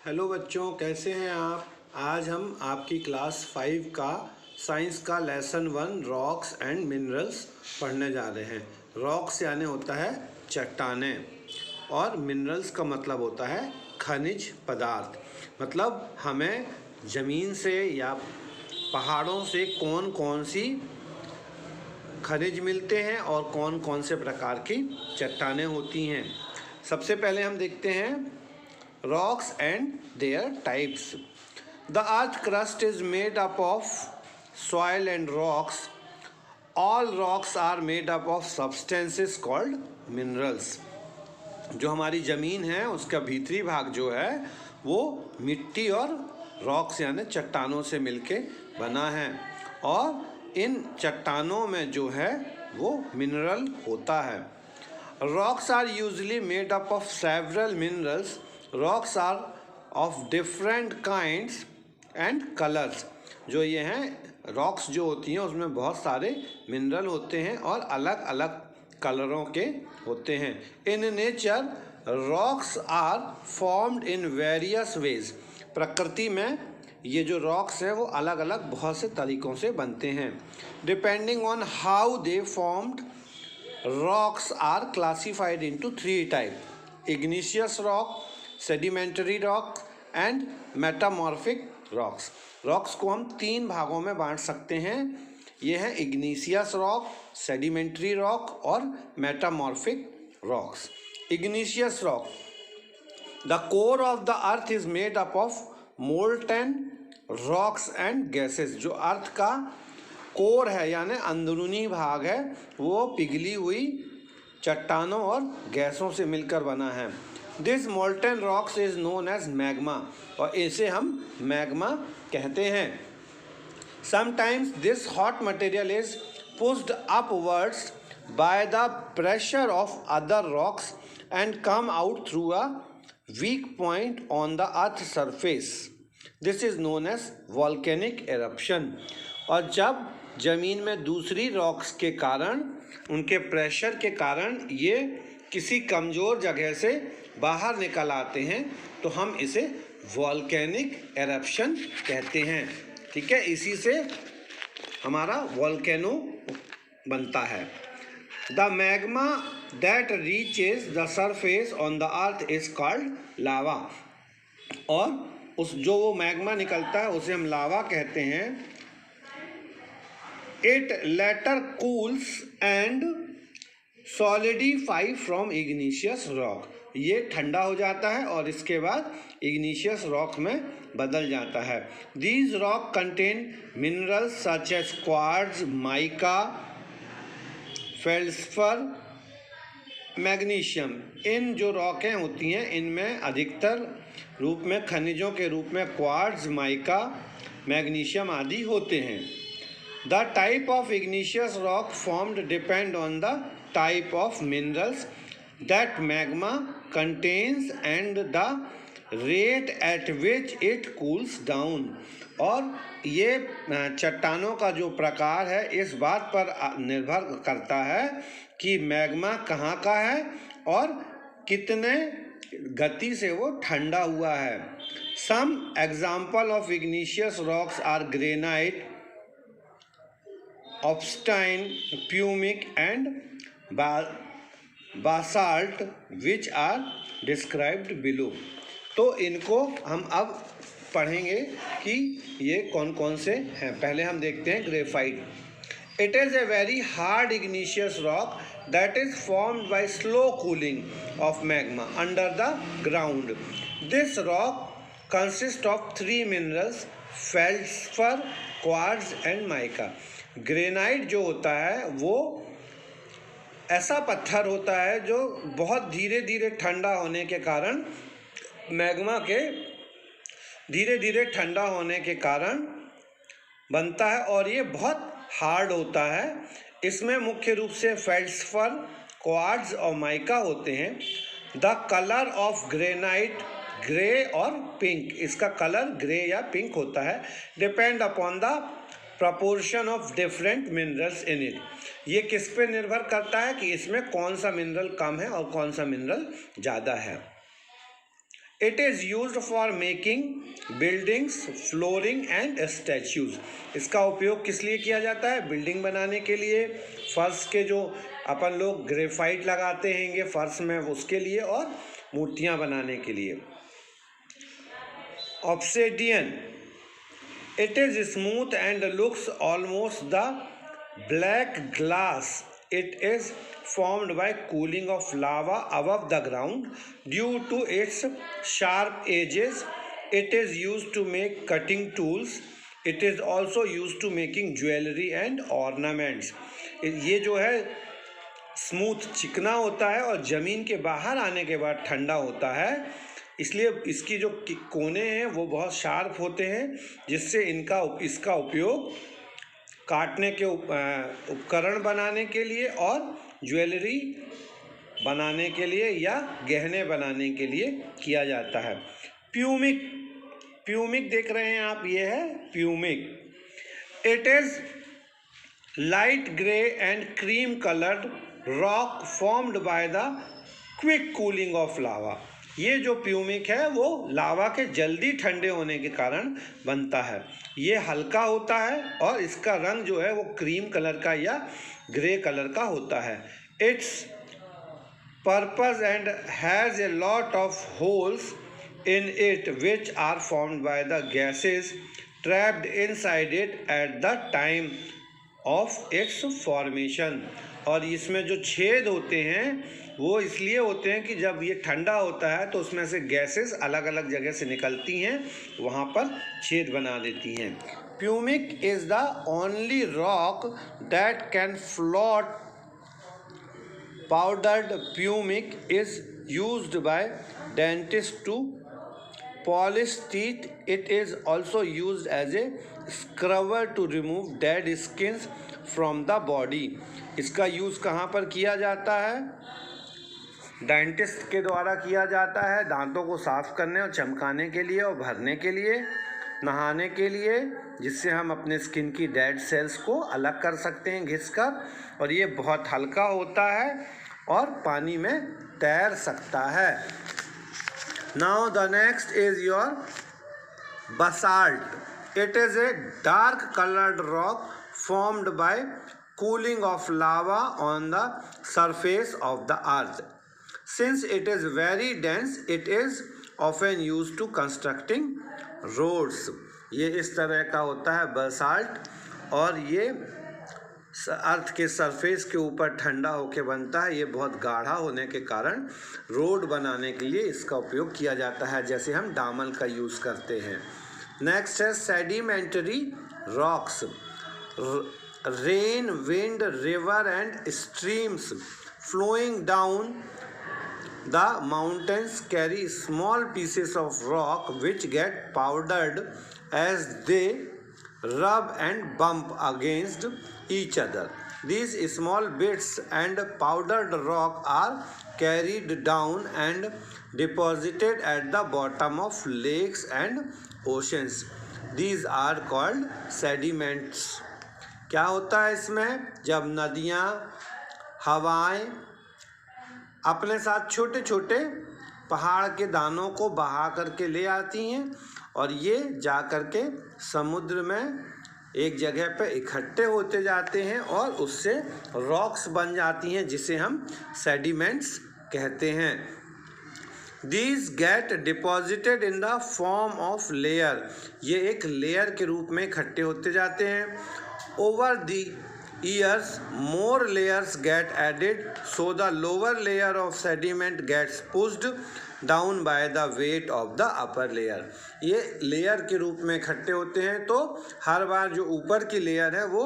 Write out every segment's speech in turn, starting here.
Hello बच्चों, कैसे हैं आप। आज हम आपकी क्लास 5 का साइंस का लेसन 1 रॉक्स एंड मिनरल्स पढ़ने जा रहे हैं। रॉक्स यानी होता है चट्टानें और मिनरल्स का मतलब होता है खनिज पदार्थ। मतलब हमें ज़मीन से या पहाड़ों से कौन कौन सी खनिज मिलते हैं और कौन कौन से प्रकार की चट्टानें होती हैं। सबसे पहले हम देखते हैं rocks and their types. The earth crust is made up of soil and rocks. All rocks are made up of substances called minerals. जो हमारी ज़मीन है उसका भीतरी भाग जो है वो मिट्टी और रॉक्स यानी चट्टानों से मिलके बना है और इन चट्टानों में जो है वो मिनरल होता है। Rocks are usually made up of several minerals. Rocks are of different kinds and colors. जो ये हैं रॉक्स जो होती हैं उसमें बहुत सारे मिनरल होते हैं और अलग अलग कलरों के होते हैं। In nature rocks are formed in various ways. प्रकृति में ये जो रॉक्स हैं वो अलग अलग बहुत से तरीक़ों से बनते हैं। Depending on how they formed, rocks are classified into 3 types: igneous rock, sedimentary rock and metamorphic rocks. Rocks को हम 3 भागों में बांट सकते हैं। ये हैं इग्नीशियस रॉक, सेडिमेंट्री रॉक और metamorphic rocks. इग्नीशियस rock, the core of the earth is made up of molten rocks and gases. जो अर्थ का कोर है यानी अंदरूनी भाग है वो पिघली हुई चट्टानों और गैसों से मिलकर बना है। This molten rocks is known as magma और इसे हम मैग्मा कहते हैं। Sometimes this hot material is pushed upwards by the pressure of other rocks and come out through a weak point on the earth surface. This is known as volcanic eruption. और जब ज़मीन में दूसरी rocks के कारण उनके pressure के कारण ये किसी कमज़ोर जगह से बाहर निकल आते हैं तो हम इसे वॉल्केनिक एरप्शन कहते हैं। ठीक है, इसी से हमारा वॉल्केनो बनता है। The magma that reaches the surface on the earth is called lava. और उस जो वो मैग्मा निकलता है उसे हम लावा कहते हैं। It later cools and solidify from igneous rock. ये ठंडा हो जाता है और इसके बाद igneous rock में बदल जाता है। These rock contain minerals such as quartz, mica, feldspar, magnesium. इन जो रॉकें होती हैं इनमें अधिकतर रूप में खनिजों के रूप में क्वार्ट्ज, माइका, मैग्नीशियम आदि होते हैं। The type of igneous rock formed depend on the type of minerals that magma contains and the rate at which it cools down. और ये चट्टानों का जो प्रकार है इस बात पर निर्भर करता है कि मैग्मा कहाँ का है और कितने गति से वो ठंडा हुआ है। Some example of igneous rocks are granite, obsidian, pumic and basalt which are described below. तो इनको हम अब पढ़ेंगे कि ये कौन कौन से हैं। पहले हम देखते हैं graphite. It is a very hard igneous rock that is formed by slow cooling of magma under the ground. This rock consists of 3 minerals: feldspar, quartz and mica. Granite जो होता है वो ऐसा पत्थर होता है जो बहुत धीरे धीरे ठंडा होने के कारण मैग्मा के धीरे धीरे ठंडा होने के कारण बनता है और ये बहुत हार्ड होता है। इसमें मुख्य रूप से फेल्ड्स्पर, क्वार्ट्ज और माइका होते हैं। The colour of granite grey और पिंक, इसका कलर ग्रे या पिंक होता है। Depend upon the proportion of different minerals in it. ये किस पे निर्भर करता है कि इसमें कौन सा मिनरल कम है और कौन सा मिनरल ज़्यादा है। It is used for making buildings, flooring and statues. इसका उपयोग किस लिए किया जाता है? बिल्डिंग बनाने के लिए, फर्श के जो अपन लोग ग्रेफाइट लगाते हैंगे फर्श में उसके लिए, और मूर्तियाँ बनाने के लिए। Obsidian, it is smooth and looks almost the black glass. It is formed by cooling of lava above the ground. Due to its sharp edges, it is used to make cutting tools. It is also used to making jewelry and ornaments. ये जो है smooth चिकना होता है और ज़मीन के बाहर आने के बाद ठंडा होता है, इसलिए इसकी जो कोने हैं वो बहुत शार्प होते हैं, जिससे इसका उपयोग काटने के उपकरण बनाने के लिए और ज्वेलरी बनाने के लिए या गहने बनाने के लिए किया जाता है। प्यूमिक, प्यूमिक देख रहे हैं आप, ये है pumice. It is light grey and cream coloured rock formed by the quick cooling of lava. ये जो प्यूमिक है वो लावा के जल्दी ठंडे होने के कारण बनता है। ये हल्का होता है और इसका रंग जो है वो क्रीम कलर का या ग्रे कलर का होता है। It's purpose and has a lot of holes in it which are formed by the gases trapped inside it at the time of its formation. और इसमें जो छेद होते हैं वो इसलिए होते हैं कि जब ये ठंडा होता है तो उसमें से गैसेस अलग अलग जगह से निकलती हैं, वहाँ पर छेद बना देती हैं। Pumice is the only rock that can float. Powdered pumice is used by dentist to polish teeth. It is also used as a scrubber to remove dead skins from the body. इसका use कहाँ पर किया जाता है? Dentist के द्वारा किया जाता है, दांतों को साफ करने और चमकाने के लिए और भरने के लिए, नहाने के लिए, जिससे हम अपने स्किन की डेड सेल्स को अलग कर सकते हैं घिसकर। और ये बहुत हल्का होता है और पानी में तैर सकता है। Now the next is your basalt. It is a dark colored rock formed by cooling of lava on the surface of the earth. Since it is very dense, it is often used to constructing roads. ये इस तरह का होता है basalt, और ये अर्थ के surface के ऊपर ठंडा होकर बनता है। ये बहुत गाढ़ा होने के कारण रोड बनाने के लिए इसका उपयोग किया जाता है, जैसे हम डामल का यूज़ करते हैं। नेक्स्ट है sedimentary rocks. Rain, wind, river and streams flowing down the mountains carry small pieces of rock which get powdered as they rub and bump against each other. These small bits and powdered rock are carried down and deposited at the bottom of lakes and oceans. These are called sediments. क्या होता है इसमें? जब नदियाँ, हवाएं अपने साथ छोटे छोटे पहाड़ के दानों को बहा करके ले आती हैं और ये जा करके समुद्र में एक जगह पे इकट्ठे होते जाते हैं और उससे रॉक्स बन जाती हैं, जिसे हम सेडिमेंट्स कहते हैं। These get deposited in the form of layer. ये एक लेयर के रूप में इकट्ठे होते जाते हैं। Over the years, more layers get added, so the lower layer of sediment gets pushed down by the weight of the upper layer. ये लेयर के रूप में इकट्ठे होते हैं, तो हर बार जो ऊपर की लेयर है वो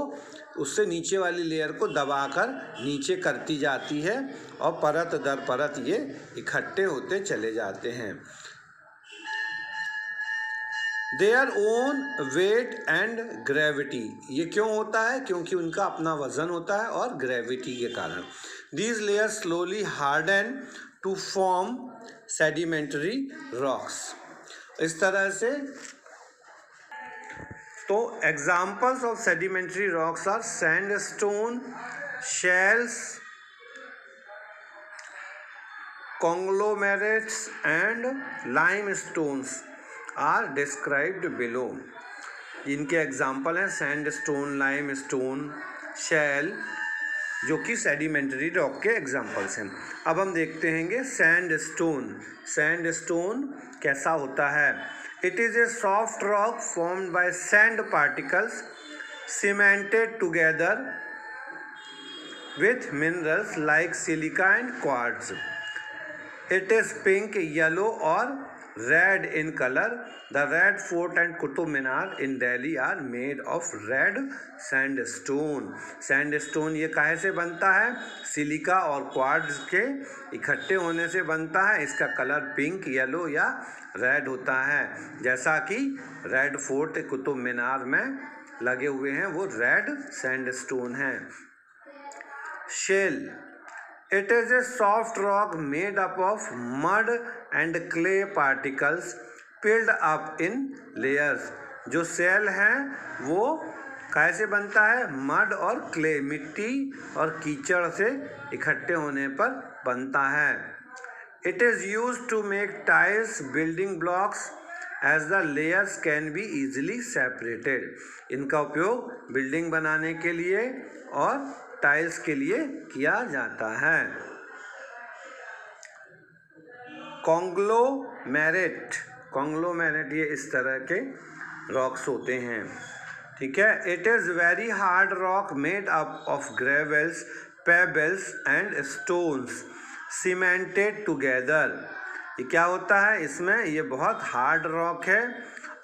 उससे नीचे वाली लेयर को दबाकर नीचे करती जाती है और परत दर परत ये इकट्ठे होते चले जाते हैं। Their own weight and gravity. ये क्यों होता है? क्योंकि उनका अपना वजन होता है और ग्रेविटी के कारण। These layers slowly harden to form sedimentary rocks. इस तरह से तो examples of sedimentary rocks are sandstone, shells, conglomerates and limestones are described below. इनके एग्जाम्पल हैं सैंडस्टोन, लाइमस्टोन, शैल, जो कि सेडिमेंट्री रॉक के एग्जाम्पल्स हैं। अब हम देखते हैं सैंडस्टोन। सैंडस्टोन कैसा होता है? It is a soft rock formed bye sand particles cemented together with minerals like silica and quartz. It is pink, yellow or red in color. The Red Fort and Qutub Minar in Delhi are made of red sandstone. Sandstone ये काहे से बनता है? Silica और quartz के इकट्ठे होने से बनता है। इसका कलर पिंक, येलो या रेड होता है, जैसा कि रेड फोर्ट कुतुब मीनार में लगे हुए हैं, वो रेड सैंडस्टोन है। Shell. It is a soft rock made up of mud and clay particles filled up in layers. जो सेल है वो कैसे बनता है? मड और क्ले, मिट्टी और कीचड़ से इकट्ठे होने पर बनता है। It is used to make tiles, building blocks as the layers can be easily separated. इनका उपयोग बिल्डिंग बनाने के लिए और टाइल्स के लिए किया जाता है। कॉन्ग्लोमेरेट, कॉन्ग्लोमेरेट ये इस तरह के रॉक्स होते हैं, ठीक है। It is very hard rock made up of gravels, pebbles and stones cemented together. ये क्या होता है? इसमें ये बहुत हार्ड रॉक है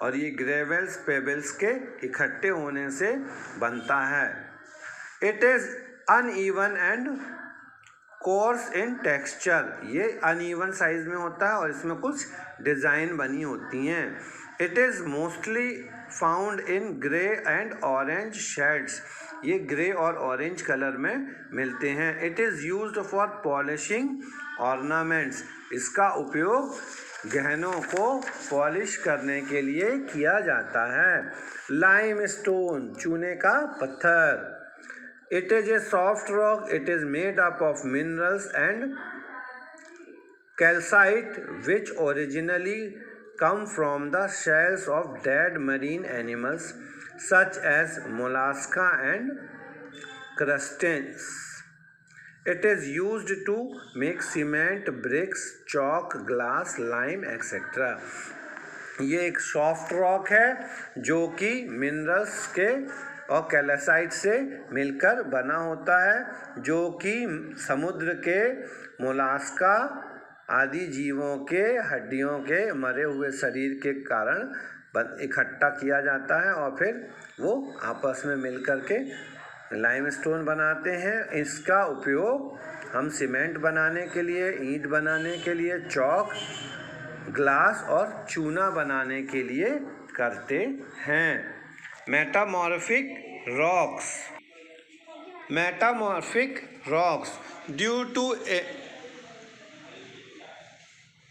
और ये ग्रेवल्स, पेबल्स के इकट्ठे होने से बनता है। It is uneven and course in texture. ये अनइवन साइज में होता है और इसमें कुछ डिज़ाइन बनी होती हैं। It is mostly found in grey and orange shades. ये ग्रे और ऑरेंज कलर में मिलते हैं। It is used for polishing ornaments. इसका उपयोग गहनों को पॉलिश करने के लिए किया जाता है। लाइमस्टोन, चूने का पत्थर। It is a soft rock. It is made up of minerals and calcite which originally come from the shells of dead marine animals such as mollusca and crustaceans. It is used to make cement, bricks, chalk, glass, lime, etc. ये एक soft rock है जो कि minerals के और calcite से मिलकर बना होता है, जो कि समुद्र के मोलास्का आदि जीवों के हड्डियों के मरे हुए शरीर के कारण इकट्ठा किया जाता है और फिर वो आपस में मिलकर के लाइमस्टोन बनाते हैं। इसका उपयोग हम सीमेंट बनाने के लिए, ईंट बनाने के लिए, चौक, ग्लास और चूना बनाने के लिए करते हैं। Metamorphic rocks. Metamorphic rocks due to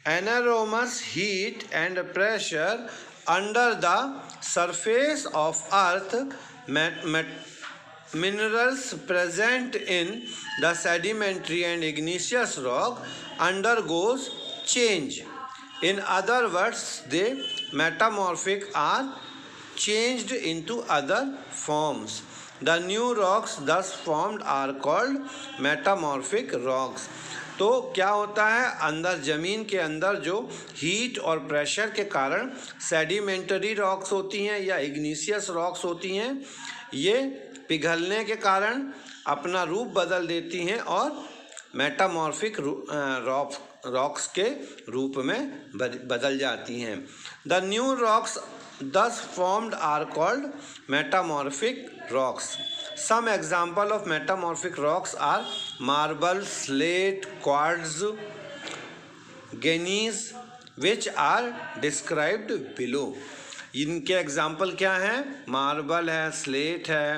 enormous heat and pressure under the surface of earth, minerals present in the sedimentary and igneous rock undergoes change. In other words, they metamorphic are changed into other forms. The new rocks thus formed are called metamorphic rocks. तो क्या होता है? अंदर ज़मीन के अंदर जो heat और प्रेशर के कारण सेडिमेंटरी रॉक्स होती हैं या इग्नीशियस रॉक्स होती हैं, ये पिघलने के कारण अपना रूप बदल देती हैं और मेटामॉर्फिक रॉक्स के रूप में बदल जाती हैं। The new rocks thus formed are called metamorphic rocks. Some example of metamorphic rocks are marble, slate, quartz, gneiss, which are described below. इनके एग्जाम्पल क्या हैं? मार्बल है, स्लेट है,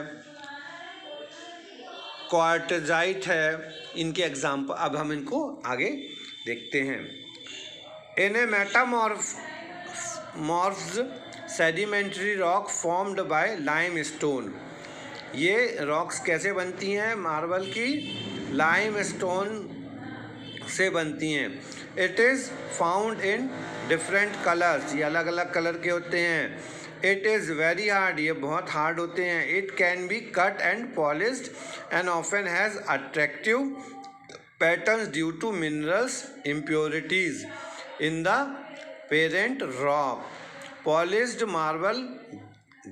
क्वार्टजाइट है। इनके एग्जाम्पल अब हम इनको आगे देखते हैं। In a metamorphed sedimentary rock formed by limestone. ये रॉक्स कैसे बनती हैं? मार्बल की लाइमस्टोन से बनती हैं। It is found in different colours, ये अलग अलग कलर के होते हैं। इट इज़ वेरी हार्ड, ये बहुत हार्ड होते हैं। It can be cut and polished and often has attractive patterns due to minerals impurities in the parent rock. Polished marble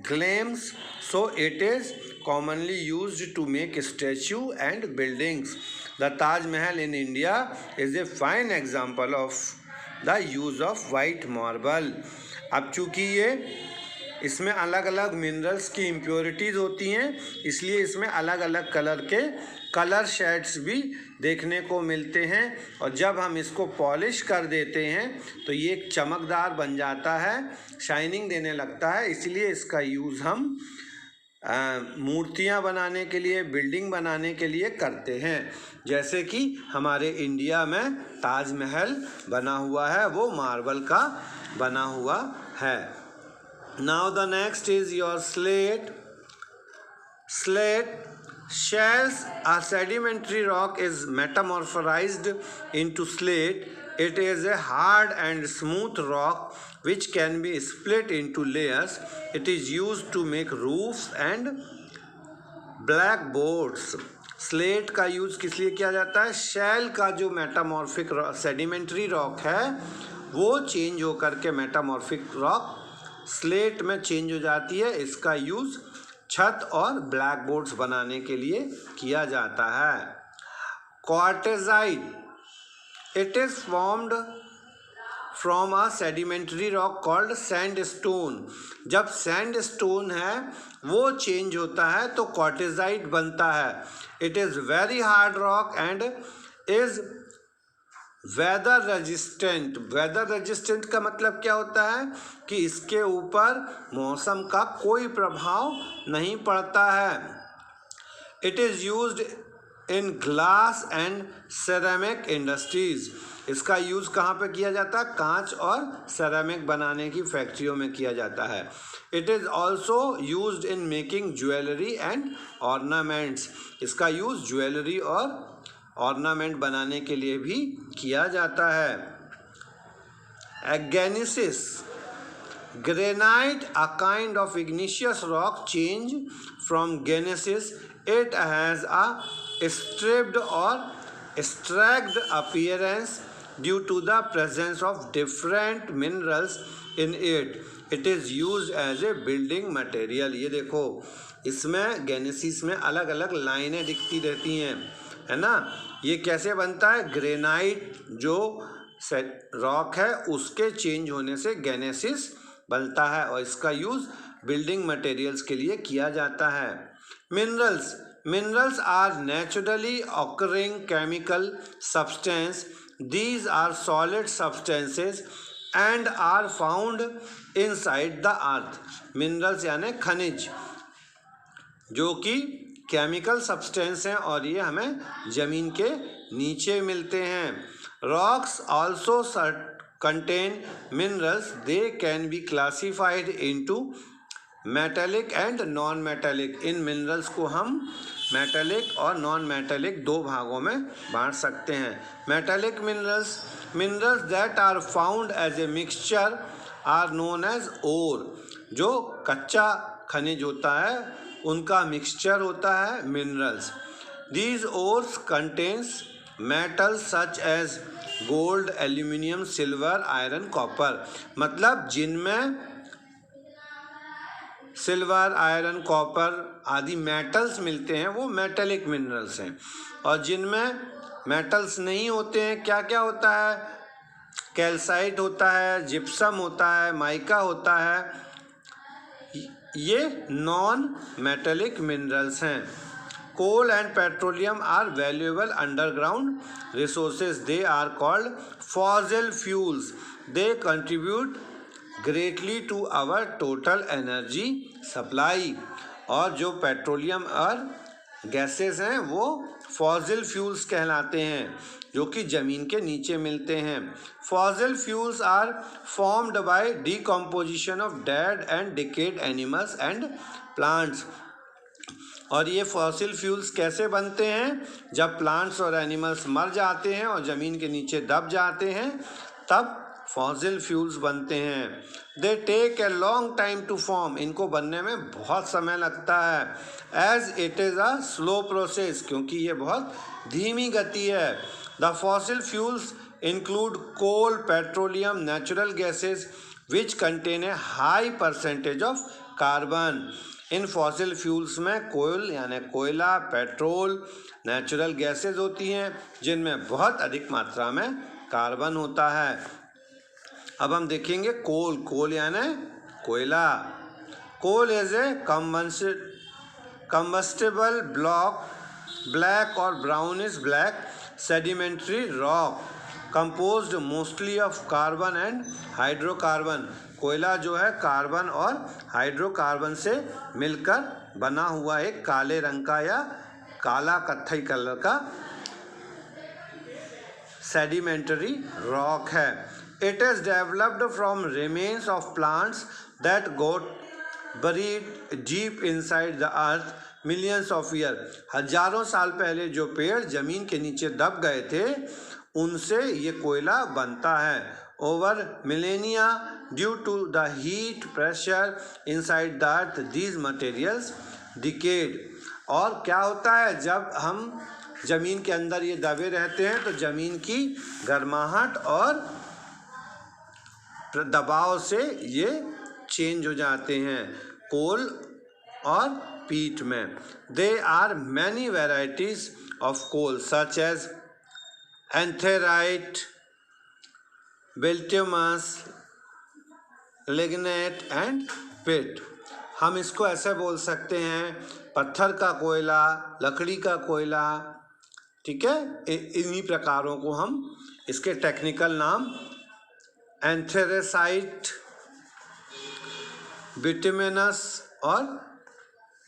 gleams, so it is commonly used to make statues and buildings. The Taj Mahal in India is a fine example of the use of white marble. अब चूँकि ये इसमें अलग अलग minerals की impurities होती हैं, इसलिए इसमें अलग अलग कलर के कलर शेड्स भी देखने को मिलते हैं। और जब हम इसको पॉलिश कर देते हैं तो ये एक चमकदार बन जाता है, शाइनिंग देने लगता है। इसलिए इसका यूज़ हम मूर्तियाँ बनाने के लिए, बिल्डिंग बनाने के लिए करते हैं। जैसे कि हमारे इंडिया में ताजमहल बना हुआ है, वो मार्बल का बना हुआ है। Now the next is your slate. Slate shells. A sedimentary rock is metamorphosed into slate. It is a hard and smooth rock which can be split into layers. It is used to make roofs and blackboards. Slate का use किस लिए किया जाता है? Shell का जो metamorphic sedimentary rock है वो चेंज होकर के मेटामॉर्फिक रॉक स्लेट में चेंज हो जाती है। इसका यूज़ छत और ब्लैक बोर्ड्स बनाने के लिए किया जाता है। Quartzite, it is formed from a sedimentary rock called sandstone. जब सैंडस्टोन है वो चेंज होता है तो क्वार्टेजाइट बनता है। It is very hard rock and is weather resistant. Weather resistant का मतलब क्या होता है कि इसके ऊपर मौसम का कोई प्रभाव नहीं पड़ता है। It is used in glass and ceramic industries. इसका यूज़ कहाँ पे किया जाता है? कांच और सेरेमिक बनाने की फैक्ट्रियों में किया जाता है। It is also used in making jewellery and ornaments. इसका यूज़ ज्वेलरी और ऑर्नामेंट बनाने के लिए भी किया जाता है। एग्नेसिस, granite, a kind of igneous rock change from gnesis. It has a stripped or stratified appearance due to the presence of different minerals in it. It is used as a building material. ये देखो, इसमें गेनेसिस में अलग अलग लाइनें दिखती रहती हैं, है ना। ये कैसे बनता है? ग्रेनाइट जो रॉक है उसके चेंज होने से गेनेसिस बनता है और इसका यूज़ बिल्डिंग मटेरियल्स के लिए किया जाता है। Minerals, minerals are naturally occurring chemical substance. These are solid substances and are found inside the earth. Minerals यानी खनिज जो कि केमिकल सब्सटेंस हैं और ये हमें ज़मीन के नीचे मिलते हैं। Rocks also contain minerals. They can be classified into metallic and non-metallic. In minerals को हम metallic और non-metallic दो भागों में बांट सकते हैं। metallic minerals, minerals that are found as a mixture are known as ore. जो कच्चा खनिज होता है उनका मिक्सचर होता है minerals. These ores contains metals such as gold, aluminium, silver, iron, copper. मतलब जिनमें सिल्वर, आयरन, कॉपर आदि मेटल्स मिलते हैं वो मेटेलिक मिनरल्स हैं। और जिनमें मेटल्स नहीं होते हैं, क्या क्या होता है? कैल्साइट होता है, जिप्सम होता है, माइका होता है, ये नॉन मेटेलिक मिनरल्स हैं। Coal and petroleum are valuable underground resources. They are called fossil fuels. They contribute greatly to our total energy supply. और जो पेट्रोलियम और गैसेस हैं वो फॉसिल फ्यूल्स कहलाते हैं जो कि ज़मीन के नीचे मिलते हैं। Fossil fuels are formed by decomposition of dead and decayed animals and plants. और ये फॉसिल फ्यूल्स कैसे बनते हैं? जब प्लांट्स और एनिमल्स मर जाते हैं और ज़मीन के नीचे दब जाते हैं तब फॉसिल फ्यूल्स बनते हैं। They take a long time to form, इनको बनने में बहुत समय लगता है। As it is a slow process, क्योंकि ये बहुत धीमी गति है। The fossil fuels include coal, petroleum, natural gases which contain a high percentage of carbon. इन फॉसिल फ्यूल्स में कोयल यानी कोयला, पेट्रोल, नेचुरल गैसेस होती हैं जिनमें बहुत अधिक मात्रा में कार्बन होता है। अब हम देखेंगे कोल। कोल यानी कोयला। Coal is a combustible black or brownish black sedimentary rock composed mostly of carbon and hydrocarbon। कोयला जो है कार्बन और हाइड्रोकार्बन से मिलकर बना हुआ एक काले रंग का या काला कत्थई कलर का सेडिमेंटरी रॉक है। It is developed from remains of plants that got buried deep inside the earth millions of years। हजारों साल पहले जो पेड़ जमीन के नीचे दब गए थे उनसे ये कोयला बनता है। Over millennia, due to the heat pressure inside the earth, these materials decayed। और क्या होता है, जब हम जमीन के अंदर ये दबे रहते हैं तो जमीन की गर्माहट और दबाव से ये चेंज हो जाते हैं कोल और पीट में। There are many varieties of coal such as anthracite, bituminous, lignite and peat. हम इसको ऐसे बोल सकते हैं पत्थर का कोयला, लकड़ी का कोयला, ठीक है। इन्हीं प्रकारों को हम इसके टेक्निकल नाम एंथेरेसाइट, बिटुमिनस और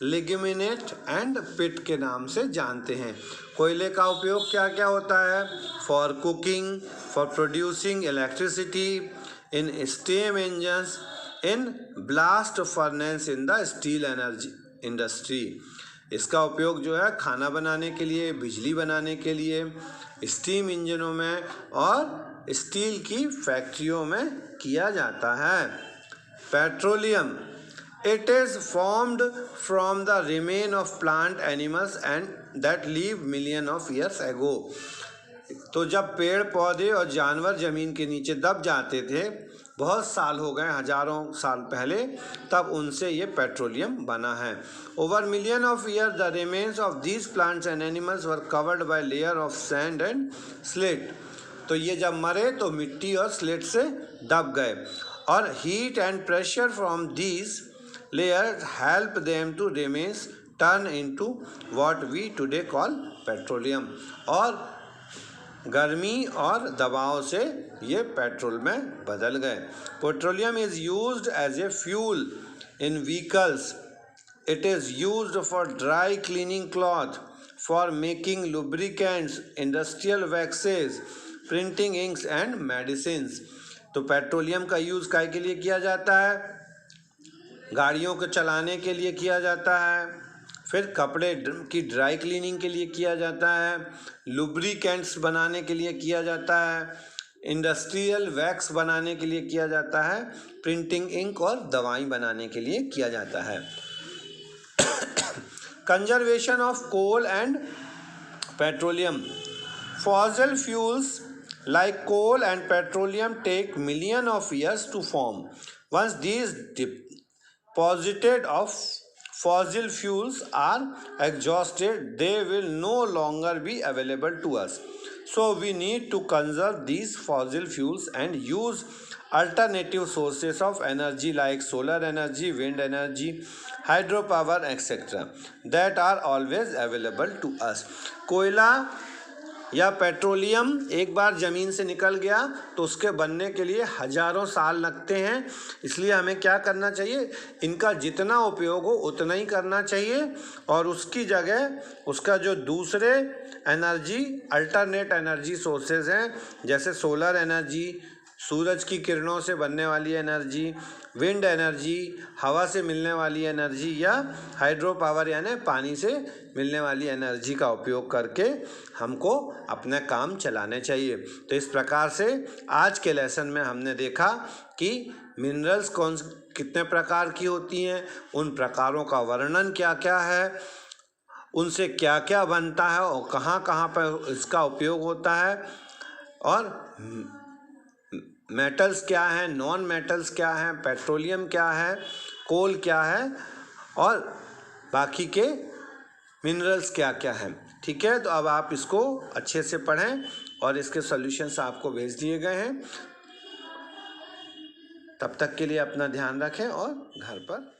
लिग्निनेट एंड पिट के नाम से जानते हैं। कोयले का उपयोग क्या क्या होता है? For cooking, for producing electricity, in steam engines, in blast furnace, in the steel energy industry. इसका उपयोग जो है खाना बनाने के लिए, बिजली बनाने के लिए, स्टीम इंजनों में और स्टील की फैक्ट्रियों में किया जाता है। Petroleum, it is formed from the remain of plant animals and that leave million of years ago. तो जब पेड़ पौधे और जानवर ज़मीन के नीचे दब जाते थे, बहुत साल हो गए, हजारों साल पहले, तब उनसे ये पेट्रोलियम बना है। Over million of year the remains of these plants and animals were covered by layer of sand and slate. तो ये जब मरे तो मिट्टी और स्लेट से दब गए और heat and pressure from these layers help them to remains turn into what we today call petroleum. और गर्मी और दबाव से ये पेट्रोल में बदल गए। Petroleum is used as a fuel in vehicles. It is used for dry cleaning cloth, for making lubricants, industrial waxes, printing inks and medicines. तो पेट्रोलियम का यूज़ काय के लिए किया जाता है? गाड़ियों को चलाने के लिए किया जाता है, फिर कपड़े की ड्राई क्लीनिंग के लिए किया जाता है, लुब्रिकेंट्स बनाने के लिए किया जाता है, इंडस्ट्रियल वैक्स बनाने के लिए किया जाता है, प्रिंटिंग इंक और दवाई बनाने के लिए किया जाता है। Conservation of coal and petroleum. Fossil fuels like coal and petroleum take millions of years to form. Once these deposited of fossil fuels are exhausted, they will no longer be available to us. So we need to conserve these fossil fuels and use alternative sources of energy like solar energy, wind energy, hydropower, etc. that are always available to us. कोयला या petroleum एक बार ज़मीन से निकल गया तो उसके बनने के लिए हजारों साल लगते हैं। इसलिए हमें क्या करना चाहिए? इनका जितना उपयोग हो उतना ही करना चाहिए और उसकी जगह उसका जो दूसरे एनर्जी, अल्टरनेट एनर्जी सोर्सेज हैं, जैसे सोलर एनर्जी, सूरज की किरणों से बनने वाली एनर्जी, विंड एनर्जी, हवा से मिलने वाली एनर्जी, या हाइड्रो पावर यानी पानी से मिलने वाली एनर्जी का उपयोग करके हमको अपना काम चलाने चाहिए। तो इस प्रकार से आज के लेसन में हमने देखा कि मिनरल्स कितने प्रकार की होती हैं, उन प्रकारों का वर्णन क्या क्या है, उनसे क्या क्या बनता है और कहाँ कहाँ पर इसका उपयोग होता है, और मेटल्स क्या हैं, नॉन मेटल्स क्या हैं, पेट्रोलियम क्या है, कोल क्या है, और बाकी के मिनरल्स क्या क्या हैं। ठीक है, तो अब आप इसको अच्छे से पढ़ें और इसके सॉल्यूशंस आपको भेज दिए गए हैं। तब तक के लिए अपना ध्यान रखें और घर पर